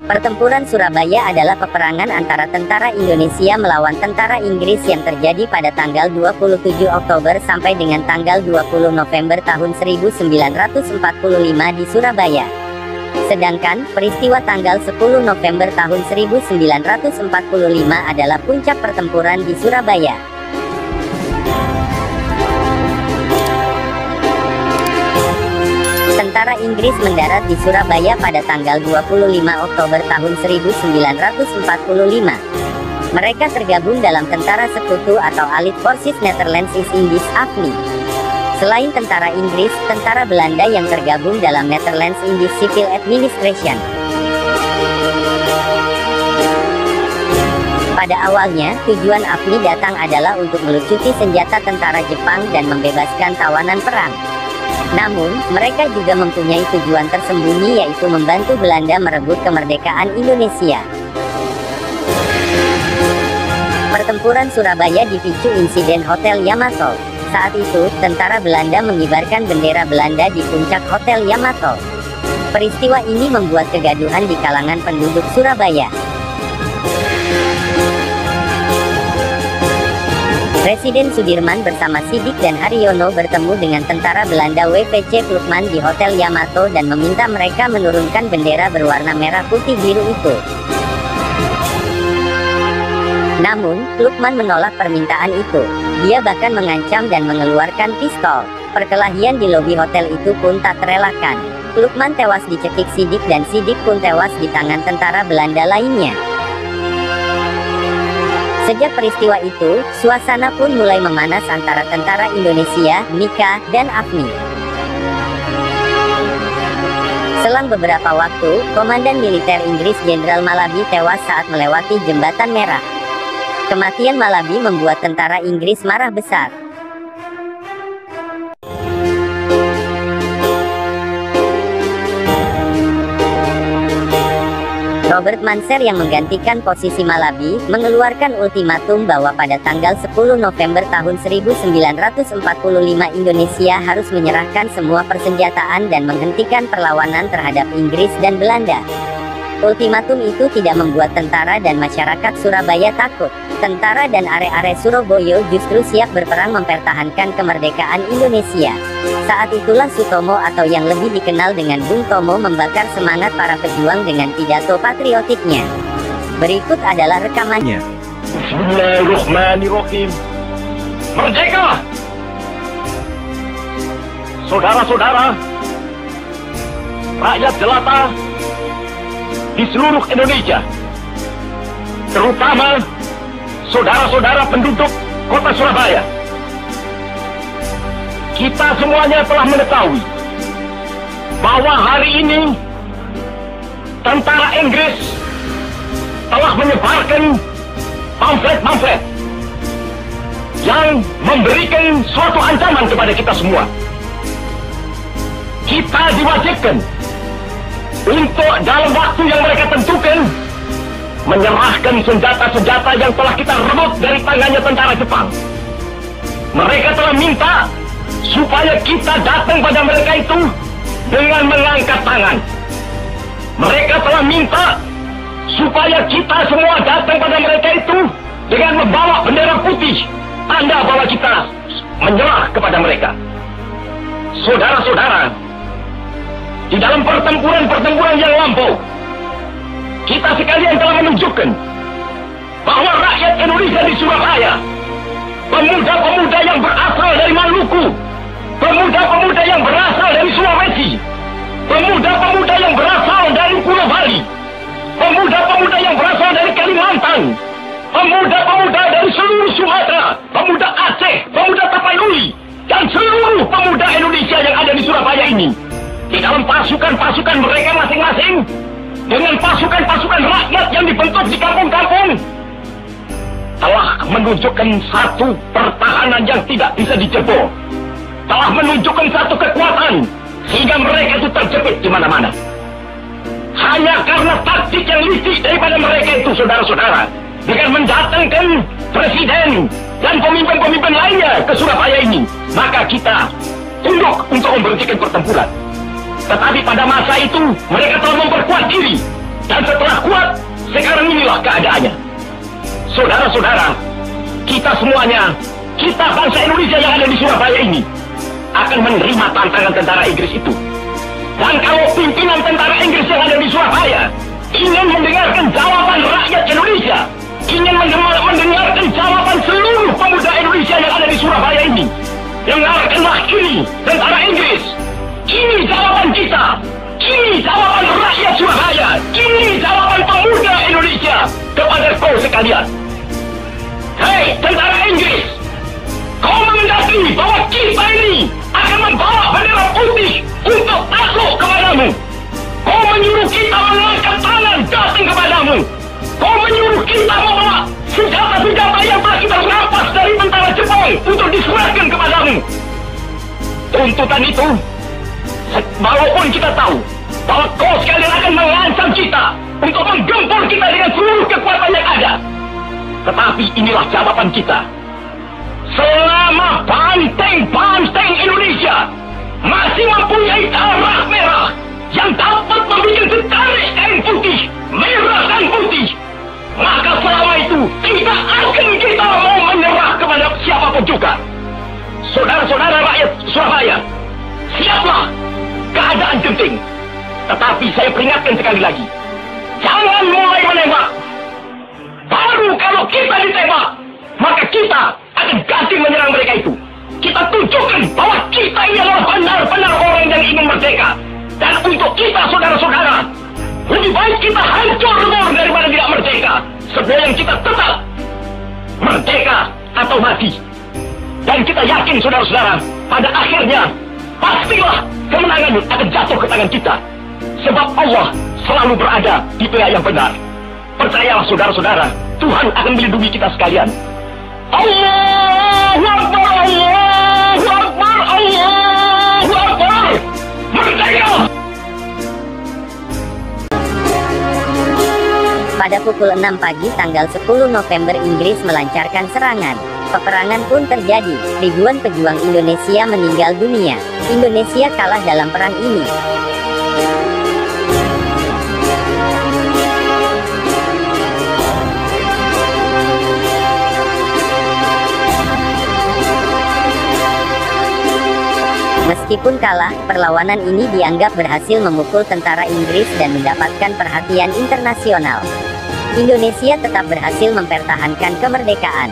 Pertempuran Surabaya adalah peperangan antara tentara Indonesia melawan tentara Inggris yang terjadi pada tanggal 27 Oktober sampai dengan tanggal 20 November tahun 1945 di Surabaya. Sedangkan, peristiwa tanggal 10 November tahun 1945 adalah puncak pertempuran di Surabaya. Tentara Inggris mendarat di Surabaya pada tanggal 25 Oktober tahun 1945. Mereka tergabung dalam Tentara Sekutu atau Allied Forces Netherlands East Indies (AFNI). Selain tentara Inggris, tentara Belanda yang tergabung dalam Netherlands Indies Civil Administration. Pada awalnya, tujuan AFNI datang adalah untuk melucuti senjata tentara Jepang dan membebaskan tawanan perang. Namun, mereka juga mempunyai tujuan tersembunyi, yaitu membantu Belanda merebut kemerdekaan Indonesia. Pertempuran Surabaya dipicu insiden Hotel Yamato. Saat itu, tentara Belanda mengibarkan bendera Belanda di puncak Hotel Yamato. Peristiwa ini membuat kegaduhan di kalangan penduduk Surabaya. Presiden Sudirman bersama Sidik dan Haryono bertemu dengan tentara Belanda WPC Klukman di Hotel Yamato dan meminta mereka menurunkan bendera berwarna merah putih biru itu. Namun, Klukman menolak permintaan itu. Dia bahkan mengancam dan mengeluarkan pistol. Perkelahian di lobi hotel itu pun tak terelakkan. Klukman tewas dicekik Sidik dan Sidik pun tewas di tangan tentara Belanda lainnya. Sejak peristiwa itu, suasana pun mulai memanas antara tentara Indonesia, MIKA, dan AFNI. Selang beberapa waktu, Komandan Militer Inggris Jenderal Malaby tewas saat melewati Jembatan Merah. Kematian Malaby membuat tentara Inggris marah besar. Robert Manser yang menggantikan posisi Malaby, mengeluarkan ultimatum bahwa pada tanggal 10 November tahun 1945 Indonesia harus menyerahkan semua persenjataan dan menghentikan perlawanan terhadap Inggris dan Belanda. Ultimatum itu tidak membuat tentara dan masyarakat Surabaya takut. Tentara dan are-are Surabaya justru siap berperang mempertahankan kemerdekaan Indonesia. Saat itulah Sutomo atau yang lebih dikenal dengan Bung Tomo membakar semangat para pejuang dengan pidato patriotiknya. Berikut adalah rekamannya. Bismillahirrahmanirrahim. Merdeka! Saudara-saudara, rakyat jelata di seluruh Indonesia, terutama saudara-saudara penduduk kota Surabaya, kita semuanya telah mengetahui bahwa hari ini tentara Inggris telah menyebarkan pamflet-pamflet yang memberikan suatu ancaman kepada kita semua. Kita diwajibkan untuk dalam waktu yang mereka tentukan menyerahkan senjata-senjata yang telah kita rebut dari tangannya tentara Jepang. Mereka telah minta supaya kita datang pada mereka itu dengan mengangkat tangan. Mereka telah minta supaya kita semua datang pada mereka itu dengan membawa bendera putih, tanda bahwa kita menyerah kepada mereka. Saudara-saudara, di dalam pertempuran-pertempuran yang lampau, kita sekalian telah menunjukkan bahwa rakyat Indonesia di Surabaya, pemuda-pemuda yang berasal dari Maluku, pemuda-pemuda yang berasal dari Sulawesi, pemuda-pemuda yang berasal dari Pulau Bali, pemuda-pemuda yang berasal dari Kalimantan, pemuda-pemuda dari seluruh Sumatera, pemuda Aceh, pemuda Tapanuli, dan seluruh pemuda Indonesia yang ada di Surabaya ini, di dalam pasukan-pasukan mereka masing-masing, dengan pasukan-pasukan rakyat yang dibentuk di kampung-kampung, telah menunjukkan satu pertahanan yang tidak bisa dijebol, telah menunjukkan satu kekuatan sehingga mereka itu terjepit di mana-mana. Hanya karena taktik yang licik daripada mereka itu, saudara-saudara, dengan mendatangkan presiden dan pemimpin-pemimpin lainnya ke Surabaya ini, maka kita tunduk untuk memberhentikan pertempuran. Tetapi pada masa itu mereka telah memperkuat diri, dan setelah keadaannya. Saudara-saudara, kita semuanya, kita bangsa Indonesia yang ada di Surabaya ini, akan menerima tantangan tentara Inggris itu. Dan kalau pimpinan tentara Inggris yang ada di Surabaya ingin mendengarkan jawaban rakyat Indonesia, ingin mendengarkan jawaban seluruh pemuda Indonesia yang ada di Surabaya ini, dengarkanlah ini, tentara Inggris. Ini jawaban kita. Ini jawaban rakyat Surabaya. Ini jawaban pemuda Indonesia kepada kau sekalian. Hei, tentara Inggris, kau mengendaki bahwa kita ini akan membawa bendera putih untuk takluk kepadamu. Kau menyuruh kita mengangkat tangan datang kepadamu. Kau menyuruh kita membawa senjata-senjata yang telah kita rampas dari tentara Jepang untuk diserahkan kepadamu. Tuntutan itu, walaupun kita tahu bahwa kau sekalian akan mengancam kita untuk menggempur kita dengan seluruh kekuatan yang ada, tetapi inilah jawaban kita. Selama banteng-banteng Indonesia masih mempunyai darah merah yang dapat membuat setarik kain putih, merah dan putih, maka selama itu tidak akan kita mau menyerah kepada siapapun juga. Saudara-saudara rakyat Surabaya, siaplah, keadaan genting. Tetapi saya peringatkan sekali lagi, jangan mulai menembak. Baru kalau kita ditembak, maka kita akan ganti menyerang mereka itu. Kita tunjukkan bahwa kita ini adalah benar-benar orang yang ingin merdeka. Dan untuk kita, saudara-saudara, lebih baik kita hancur lebur daripada tidak merdeka, sebelum kita tetap merdeka atau mati. Dan kita yakin, saudara-saudara, pada akhirnya pastilah kemenangan akan jatuh ke tangan kita. Sebab Allah selalu berada di pihak yang benar. Percayalah, saudara-saudara, Tuhan akan melindungi kita sekalian. Allahu Akbar, Allahu Akbar, Allahu Akbar. Merdeka! Pada pukul 6 pagi tanggal 10 November Inggris melancarkan serangan. Peperangan pun terjadi. Ribuan pejuang Indonesia meninggal dunia. Indonesia kalah dalam perang ini. Meskipun kalah, perlawanan ini dianggap berhasil memukul tentara Inggris dan mendapatkan perhatian internasional. Indonesia tetap berhasil mempertahankan kemerdekaan.